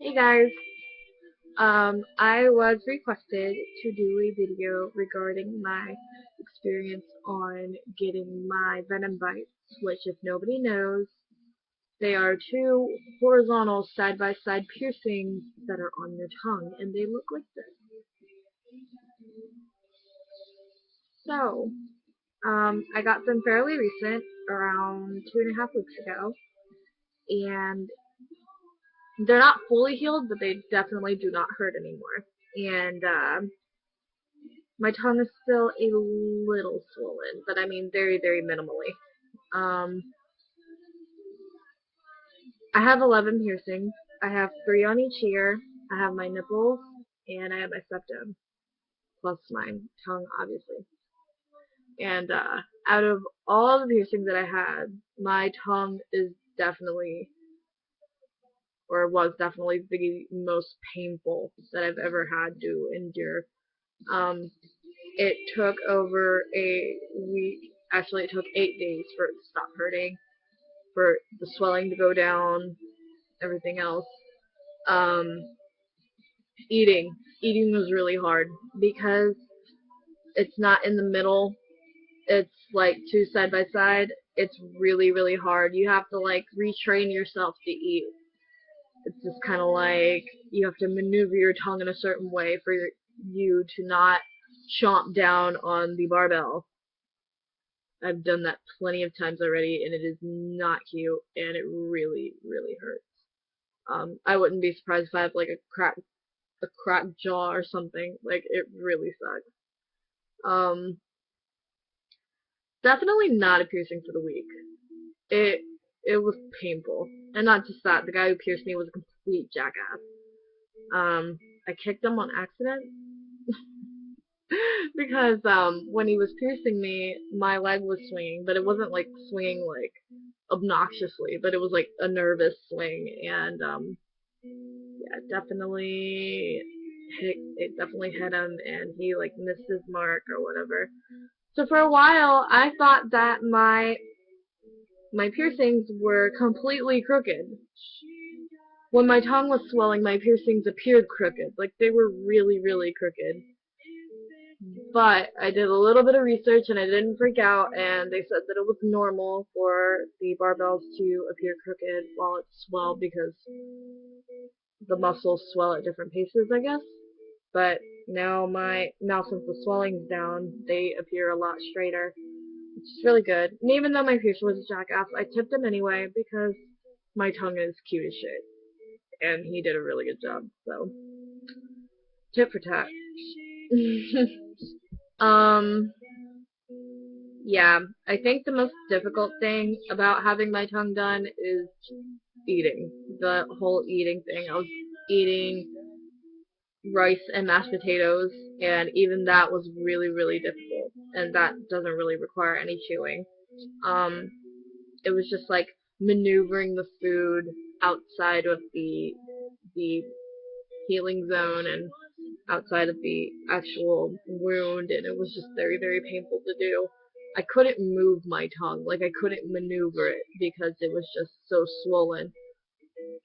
Hey guys, I was requested to do a video regarding my experience on getting my venom bites, which if nobody knows, they are two horizontal side-by-side piercings that are on your tongue, and they look like this. So, I got them fairly recent, around 2.5 weeks ago, and they're not fully healed, but they definitely do not hurt anymore. And, my tongue is still a little swollen, but I mean very, very minimally. Um, I have 11 piercings. I have 3 on each ear. I have my nipples, and I have my septum, plus my tongue, obviously. And out of all the piercings that I had, my tongue is definitely, or was definitely, the most painful that I've ever had to endure. Um, it took over a week. Actually, it took 8 days for it to stop hurting, for the swelling to go down, everything else. Um, eating was really hard because it's not in the middle. It's like two side by side. It's really, really hard. You have to like retrain yourself to eat. It's just kind of like you have to maneuver your tongue in a certain way for you to not chomp down on the barbell. I've done that plenty of times already, and it is not cute, and it really, really hurts. I wouldn't be surprised if I have like a cracked jaw or something. Like it really sucks. Um, Definitely not a piercing for the weak. It it was painful, and not just that. The guy who pierced me was a complete jackass. I kicked him on accident because when he was piercing me, my leg was swinging, but it wasn't like swinging like obnoxiously, but it was like a nervous swing, and yeah, it definitely hit him, and he like missed his mark or whatever. So for a while, I thought that my piercings were completely crooked. When my tongue was swelling, my piercings appeared crooked, like they were really, really crooked. But I did a little bit of research and I didn't freak out, and they said that it was normal for the barbells to appear crooked while it's swelled because the muscles swell at different paces, I guess. But now since the swelling's down, they appear a lot straighter, which is really good. And even though my piercer was a jackass, I tipped him anyway because my tongue is cute as shit, and he did a really good job. So tip for tat. um, yeah, I think the most difficult thing about having my tongue done is eating. The whole eating thing. I was eating rice and mashed potatoes, and even that was really, really difficult. And that doesn't really require any chewing. Um, it was just like maneuvering the food outside of the healing zone and outside of the actual wound, and it was just very, very painful to do. I couldn't move my tongue, like I couldn't maneuver it because it was just so swollen.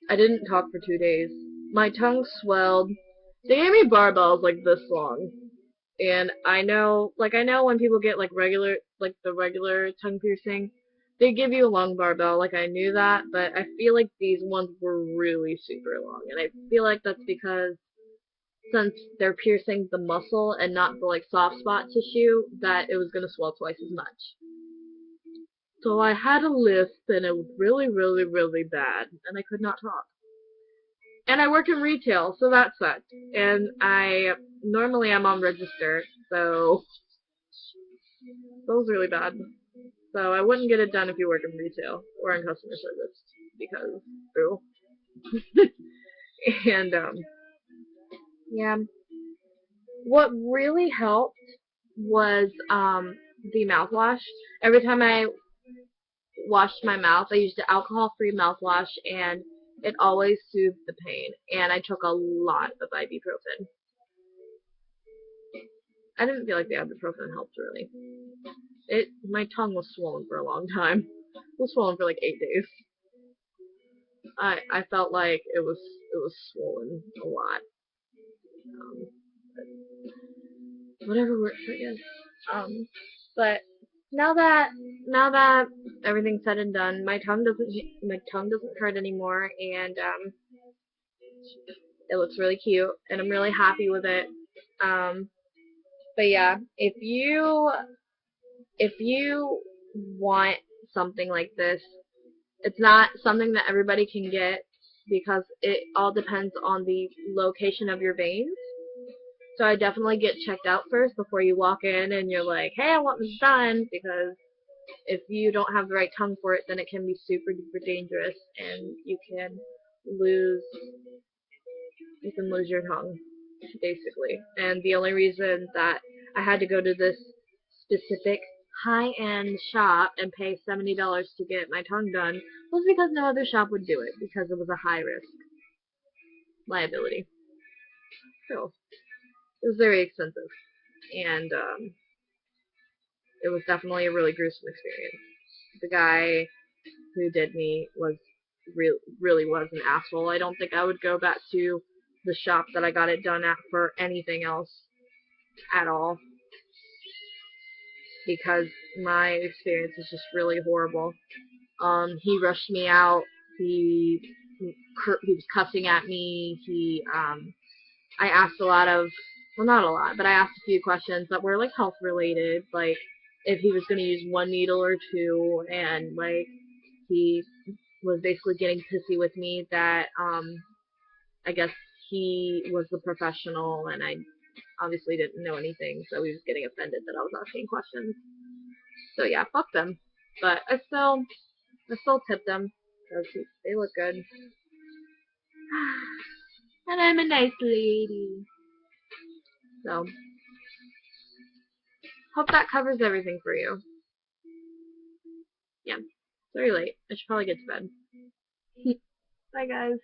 I didn't talk for 2 days. My tongue swelled. They gave me barbells like this long. And I know when people get like the regular tongue piercing, they give you a long barbell, like I knew that, but I feel like these ones were really super long, and I feel like that's because since they're piercing the muscle and not the like soft spot tissue, that it was gonna swell twice as much. So I had a lisp, and it was really, really, really bad, and I could not talk. And I work in retail, so that sucked. And normally I'm on register, so that was really bad. So I wouldn't get it done if you work in retail or in customer service because boo. And yeah, what really helped was the mouthwash. Every time I washed my mouth, I used an alcohol-free mouthwash, and it always soothed the pain. And I took a lot of ibuprofen. I didn't feel like the ibuprofen helped really. My tongue was swollen for a long time. It was swollen for like 8 days. I felt like it was swollen a lot. Whatever works, I guess. But now that now that everything's said and done, my tongue doesn't hurt anymore, and it looks really cute, and I'm really happy with it. Um, but yeah, if you want something like this, it's not something that everybody can get because it all depends on the location of your veins. So I definitely get checked out first before you walk in and you're like, hey, I want this done, because if you don't have the right tongue for it, then it can be super duper dangerous, and lose you can lose your tongue, basically. And the only reason that I had to go to this specific high-end shop and pay $70 to get my tongue done was because no other shop would do it, because it was a high-risk liability. So it was very expensive, and it was definitely a really gruesome experience. The guy who did me was really was an asshole. I don't think I would go back to the shop that I got it done at for anything else at all, because my experience was just really horrible. He rushed me out. He was cussing at me. I asked a lot of, well, not a lot, but I asked a few questions that were like health related, like if he was going to use one needle or two, and like he was basically getting pissy with me that I guess he was the professional and I obviously didn't know anything, so he was getting offended that I was asking questions. So yeah, fuck them. But I still tip them because they look good. And I'm a nice lady. So, hope that covers everything for you. Yeah, it's very late. I should probably get to bed. Bye, guys.